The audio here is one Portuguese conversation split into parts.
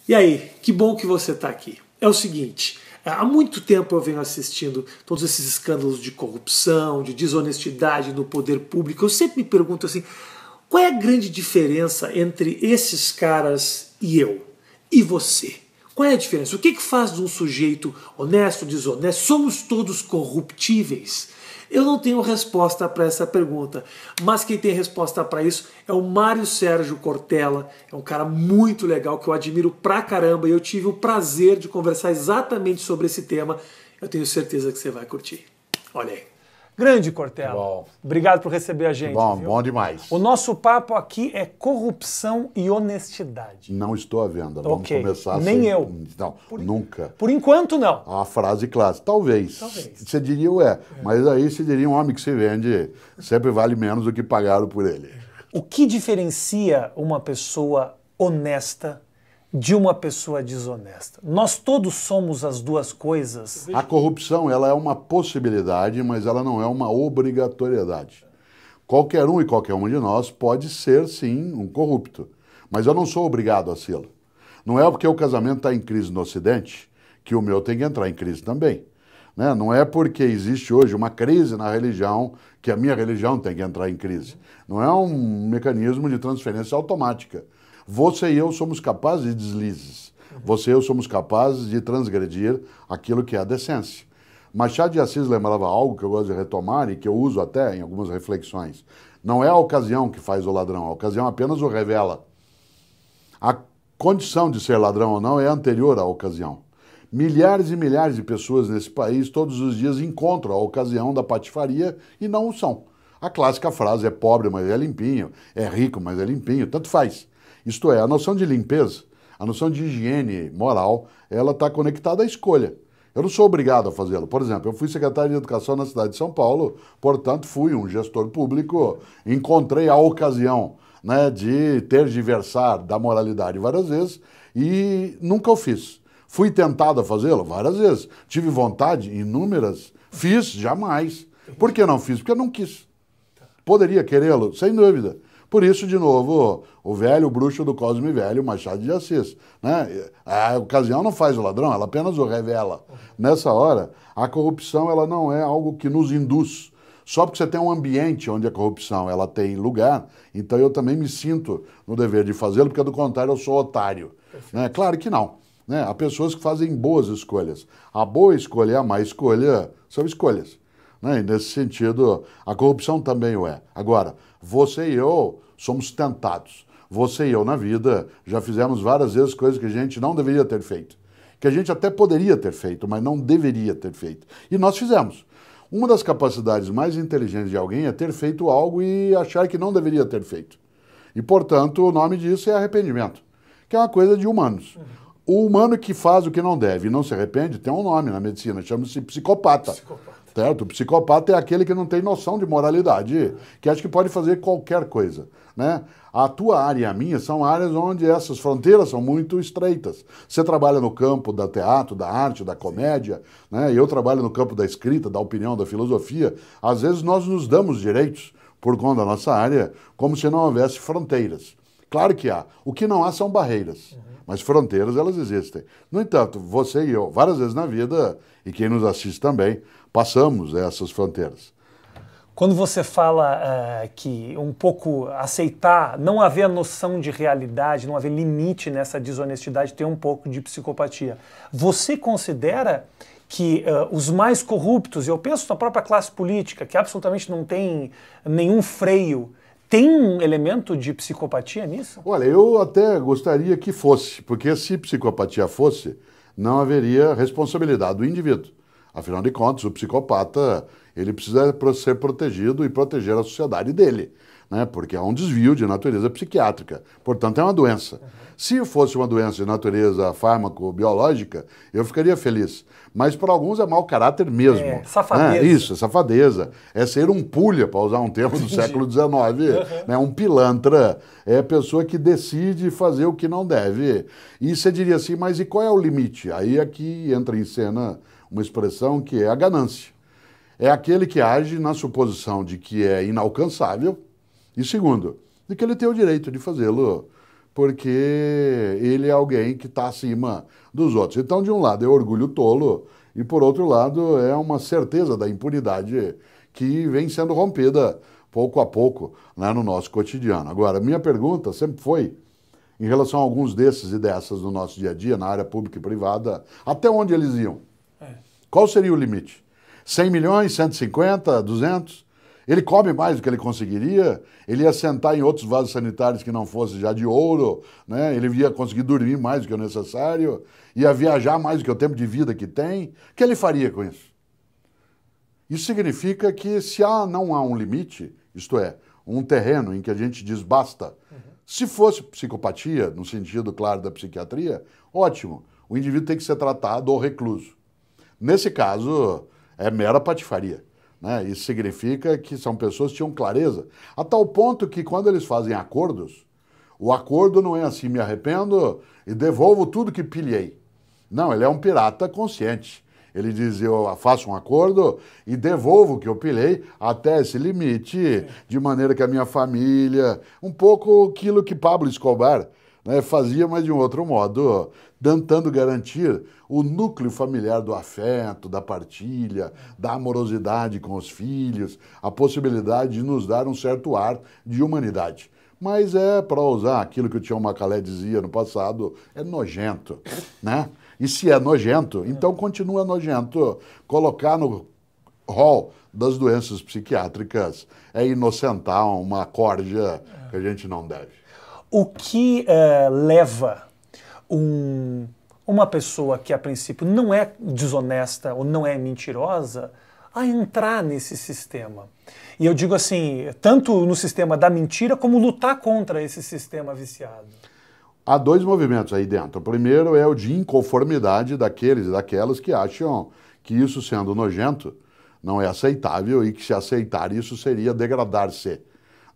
E aí, que bom que você está aqui. É o seguinte, há muito tempo eu venho assistindo todos esses escândalos de corrupção, de desonestidade no poder público. Eu sempre me pergunto assim, qual é a grande diferença entre esses caras e eu? E você? Qual é a diferença? O que faz de um sujeito honesto, desonesto? Somos todos corruptíveis? Eu não tenho resposta para essa pergunta, mas quem tem resposta para isso é o Mário Sérgio Cortella, é um cara muito legal que eu admiro pra caramba e eu tive o prazer de conversar exatamente sobre esse tema. Eu tenho certeza que você vai curtir. Olha aí. Grande Cortella, bom. Obrigado por receber a gente. Bom, viu? Bom demais. O nosso papo aqui é corrupção e honestidade. Não estou à venda. Vamos começar Nem sem... eu. Não, nunca. Por enquanto, não. A frase clássica. Talvez. Você diria, mas aí você diria um homem que se vende sempre vale menos do que pagaram por ele. O que diferencia uma pessoa honesta de uma pessoa desonesta? Nós todos somos as duas coisas. A corrupção, ela é uma possibilidade, mas ela não é uma obrigatoriedade. Qualquer um e qualquer uma de nós pode ser, sim, um corrupto. Mas eu não sou obrigado a ser. Não é porque o casamento está em crise no Ocidente que o meu tem que entrar em crise também. Né? Não é porque existe hoje uma crise na religião que a minha religião tem que entrar em crise. Não é um mecanismo de transferência automática. Você e eu somos capazes de deslizes. Você e eu somos capazes de transgredir aquilo que é a decência. Machado de Assis lembrava algo que eu gosto de retomar e que eu uso até em algumas reflexões. Não é a ocasião que faz o ladrão, a ocasião apenas o revela. A condição de ser ladrão ou não é anterior à ocasião. Milhares e milhares de pessoas nesse país todos os dias encontram a ocasião da patifaria e não o são. A clássica frase é pobre, mas é limpinho, é rico, mas é limpinho, tanto faz. Isto é, a noção de limpeza, a noção de higiene moral, ela está conectada à escolha. Eu não sou obrigado a fazê-lo. Por exemplo, eu fui secretário de Educação na cidade de São Paulo, portanto fui um gestor público, encontrei a ocasião, né, de tergiversar da moralidade várias vezes e nunca o fiz. Fui tentado a fazê-lo várias vezes. Tive vontade, inúmeras. Fiz, jamais. Por que não fiz? Porque eu não quis. Poderia querê-lo? Sem dúvida. Por isso, de novo, o velho bruxo do Cosme Velho, Machado de Assis. Né? A ocasião não faz o ladrão, ela apenas o revela. Nessa hora, a corrupção ela não é algo que nos induz. Só porque você tem um ambiente onde a corrupção ela tem lugar, então eu também me sinto no dever de fazê-lo, porque do contrário eu sou otário. Né? Claro que não. Né? Há pessoas que fazem boas escolhas. A boa escolha e a má escolha são escolhas. Né? E nesse sentido, a corrupção também o é. Agora, você e eu somos tentados. Você e eu, na vida, já fizemos várias vezes coisas que a gente não deveria ter feito. Que a gente até poderia ter feito, mas não deveria ter feito. E nós fizemos. Uma das capacidades mais inteligentes de alguém é ter feito algo e achar que não deveria ter feito. E, portanto, o nome disso é arrependimento, que é uma coisa de humanos. O humano que faz o que não deve e não se arrepende tem um nome na medicina, chama-se psicopata. Certo? O psicopata é aquele que não tem noção de moralidade, que acha que pode fazer qualquer coisa. Né? A tua área e a minha são áreas onde essas fronteiras são muito estreitas. Você trabalha no campo do teatro, da arte, da comédia, né? E eu trabalho no campo da escrita, da opinião, da filosofia. Às vezes nós nos damos direitos por conta da nossa área, como se não houvesse fronteiras. Claro que há. O que não há são barreiras, mas fronteiras elas existem. No entanto, você e eu, várias vezes na vida, e quem nos assiste também, passamos essas fronteiras. Quando você fala que um pouco aceitar, não haver a noção de realidade, não haver limite nessa desonestidade, tem um pouco de psicopatia. Você considera que os mais corruptos, eu penso na própria classe política, que absolutamente não tem nenhum freio, tem um elemento de psicopatia nisso? Olha, eu até gostaria que fosse, porque se psicopatia fosse, não haveria responsabilidade do indivíduo. Afinal de contas, o psicopata ele precisa ser protegido e proteger a sociedade dele, né? Porque há um desvio de natureza psiquiátrica, portanto é uma doença. Se fosse uma doença de natureza fármaco-biológica, eu ficaria feliz. Mas para alguns é mau caráter mesmo. É, safadeza. Né? Isso, é safadeza. É ser um pulha, para usar um termo do século XIX. Né? Um pilantra é a pessoa que decide fazer o que não deve. E você diria assim, mas e qual é o limite? Aí é que entra em cena uma expressão que é a ganância. É aquele que age na suposição de que é inalcançável e, segundo, de que ele tem o direito de fazê-lo porque ele é alguém que está acima dos outros. Então, de um lado, é orgulho tolo, e por outro lado, é uma certeza da impunidade que vem sendo rompida pouco a pouco, né, no nosso cotidiano. Agora, minha pergunta sempre foi, em relação a alguns desses e dessas no nosso dia a dia, na área pública e privada, até onde eles iam? Qual seria o limite? 100 milhões, 150, 200? Ele come mais do que ele conseguiria? Ele ia sentar em outros vasos sanitários que não fosse já de ouro, né? Ele ia conseguir dormir mais do que o necessário? Ia viajar mais do que o tempo de vida que tem? O que ele faria com isso? Isso significa que se não há um limite, isto é, um terreno em que a gente diz basta, se fosse psicopatia, no sentido claro da psiquiatria, ótimo, o indivíduo tem que ser tratado ou recluso. Nesse caso, é mera patifaria, né? Isso significa que são pessoas que tinham clareza, a tal ponto que quando eles fazem acordos, o acordo não é assim, me arrependo e devolvo tudo que pilhei. Não, ele é um pirata consciente. Ele diz, eu faço um acordo e devolvo o que eu pilhei até esse limite, de maneira que a minha família, um pouco aquilo que Pablo Escobar, né, fazia, mas de um outro modo, tentando garantir o núcleo familiar do afeto, da partilha, da amorosidade com os filhos, a possibilidade de nos dar um certo ar de humanidade. Mas para usar aquilo que o Tião Macalé dizia no passado, é nojento, né? E se é nojento, então continua nojento. Colocar no rol das doenças psiquiátricas é inocentar uma corja que a gente não deve. O que leva uma pessoa que a princípio não é desonesta ou não é mentirosa a entrar nesse sistema? E eu digo assim, tanto no sistema da mentira como lutar contra esse sistema viciado. Há dois movimentos aí dentro. O primeiro é o de inconformidade daqueles e daquelas que acham que isso sendo nojento não é aceitável e que se aceitar isso seria degradar-se,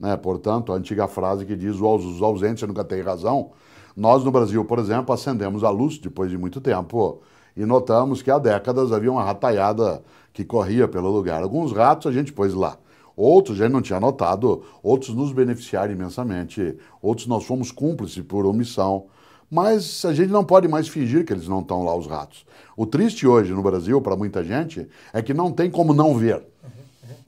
né? Portanto, a antiga frase que diz os ausentes nunca têm razão. Nós no Brasil, por exemplo, acendemos a luz depois de muito tempo e notamos que há décadas havia uma rataiada que corria pelo lugar. Alguns ratos a gente pôs lá. Outros a gente não tinha notado, outros nos beneficiaram imensamente, outros nós fomos cúmplices por omissão, mas a gente não pode mais fingir que eles não estão lá, os ratos. O triste hoje no Brasil, para muita gente, é que não tem como não ver.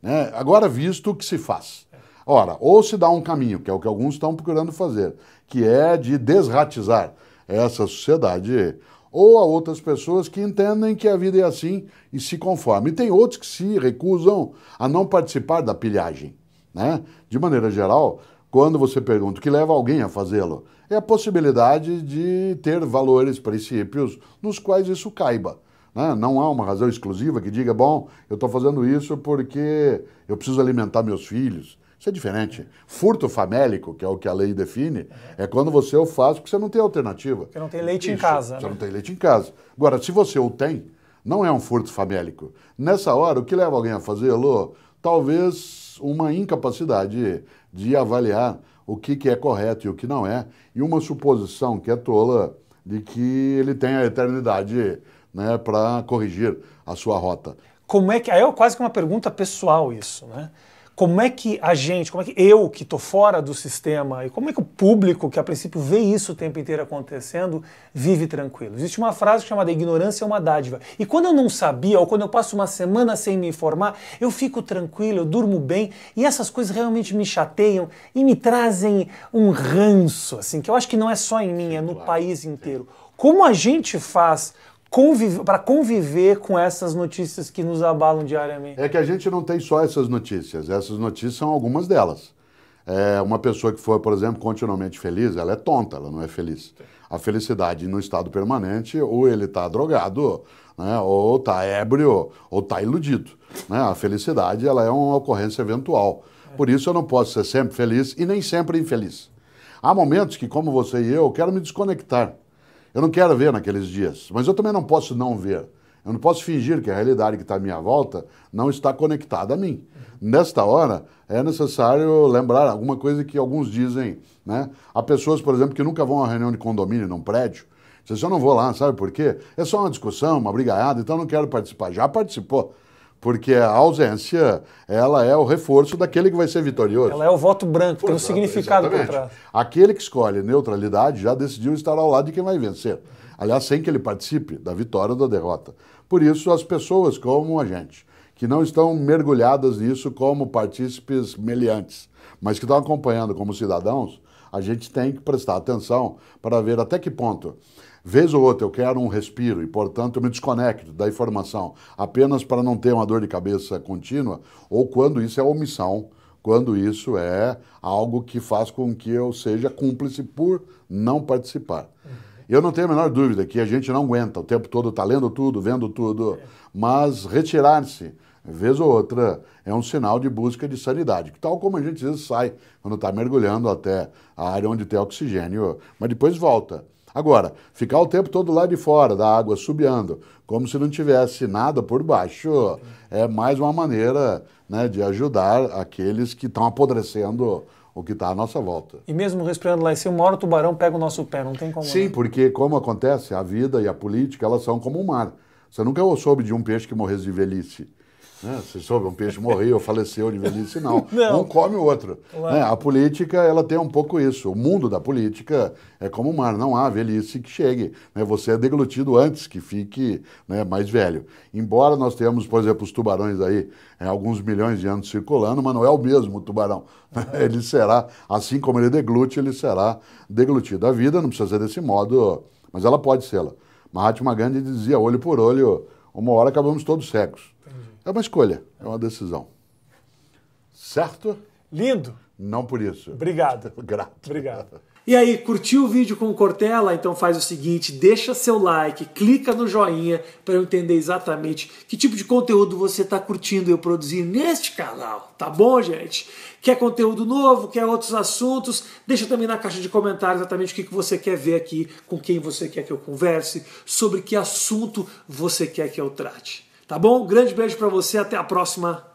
Né? Agora, visto o que se faz. Ora, ou se dá um caminho, que é o que alguns estão procurando fazer, que é de desratizar essa sociedade, ou a outras pessoas que entendem que a vida é assim e se conformam. E tem outros que se recusam a não participar da pilhagem, né? De maneira geral, quando você pergunta o que leva alguém a fazê-lo, é a possibilidade de ter valores, princípios nos quais isso caiba, né? Não há uma razão exclusiva que diga, bom, eu estou fazendo isso porque eu preciso alimentar meus filhos. Isso é diferente. Furto famélico, que é o que a lei define, é quando você o faz porque você não tem alternativa. Porque não tem leite em casa. Você não tem leite em casa. Agora, se você o tem, não é um furto famélico. Nessa hora, o que leva alguém a fazê-lo? Talvez uma incapacidade de avaliar o que é correto e o que não é, e uma suposição que é tola de que ele tem a eternidade, né, para corrigir a sua rota. Como é que... Aí é quase que uma pergunta pessoal isso, né? Como é que a gente, como é que eu, que estou fora do sistema, e como é que o público, que a princípio vê isso o tempo inteiro acontecendo, vive tranquilo? Existe uma frase chamada ignorância é uma dádiva. E quando eu não sabia, ou quando eu passo uma semana sem me informar, eu fico tranquilo, eu durmo bem, e essas coisas realmente me chateiam e me trazem um ranço, assim, que eu acho que não é só em mim, é no país inteiro. Como a gente faz para conviver com essas notícias que nos abalam diariamente? É que a gente não tem só essas notícias são algumas delas. Uma pessoa que for, por exemplo, continuamente feliz, ela é tonta, ela não é feliz. A felicidade no estado permanente, ou ele está drogado, né, ou está ébrio, ou está iludido. Né? A felicidade ela é uma ocorrência eventual. Por isso eu não posso ser sempre feliz e nem sempre infeliz. Há momentos que, como você e eu, quero me desconectar. Eu não quero ver naqueles dias, mas eu também não posso não ver. Eu não posso fingir que a realidade que está à minha volta não está conectada a mim. Nesta hora, é necessário lembrar alguma coisa que alguns dizem, né? Há pessoas, por exemplo, que nunca vão a uma reunião de condomínio num prédio. Dizem, eu não vou lá, sabe por quê? É só uma discussão, uma brigaiada, então eu não quero participar. Já participou. Porque a ausência, ela é o reforço daquele que vai ser vitorioso. Ela é o voto branco, tem um significado por trás. Aquele que escolhe neutralidade já decidiu estar ao lado de quem vai vencer. Aliás, sem que ele participe da vitória ou da derrota. Por isso, as pessoas como a gente, que não estão mergulhadas nisso como partícipes meliantes, mas que estão acompanhando como cidadãos, a gente tem que prestar atenção para ver até que ponto, vez ou outra, eu quero um respiro e, portanto, eu me desconecto da informação apenas para não ter uma dor de cabeça contínua, ou quando isso é omissão, quando isso é algo que faz com que eu seja cúmplice por não participar. Eu não tenho a menor dúvida que a gente não aguenta o tempo todo estar lendo tudo, vendo tudo, mas retirar-se, vez ou outra, é um sinal de busca de sanidade, tal como a gente às vezes sai quando está mergulhando até a área onde tem oxigênio, mas depois volta. Agora, ficar o tempo todo lá de fora da água, subiando, como se não tivesse nada por baixo, é mais uma maneira, né, de ajudar aqueles que estão apodrecendo o que está à nossa volta. E mesmo respirando lá em cima, uma hora o tubarão pega o nosso pé, não tem como... Sim, porque como acontece, a vida e a política, elas são como o mar. Você nunca soube de um peixe que morresse de velhice. Né? Você soube, um peixe morreu, faleceu de velhice, não. Um come o outro. Né? A política, ela tem um pouco isso. O mundo da política é como o mar, não há velhice que chegue. Né? Você é deglutido antes que fique, né, mais velho. Embora nós tenhamos, por exemplo, os tubarões aí, alguns milhões de anos circulando, mas não é o mesmo tubarão. Ele será, assim como ele deglute, ele será deglutido. A vida não precisa ser desse modo, mas ela pode ser. Mahatma Gandhi dizia, olho por olho, uma hora acabamos todos cegos. É uma escolha, é uma decisão. Certo? Lindo. Não por isso. Obrigado. Grato. Obrigado. E aí, curtiu o vídeo com o Cortella? Então faz o seguinte, deixa seu like, clica no joinha para eu entender exatamente que tipo de conteúdo você está curtindo eu produzir neste canal, tá bom, gente? Quer conteúdo novo, quer outros assuntos? Deixa também na caixa de comentários exatamente o que você quer ver aqui, com quem você quer que eu converse, sobre que assunto você quer que eu trate. Tá bom? Grande beijo para você, até a próxima.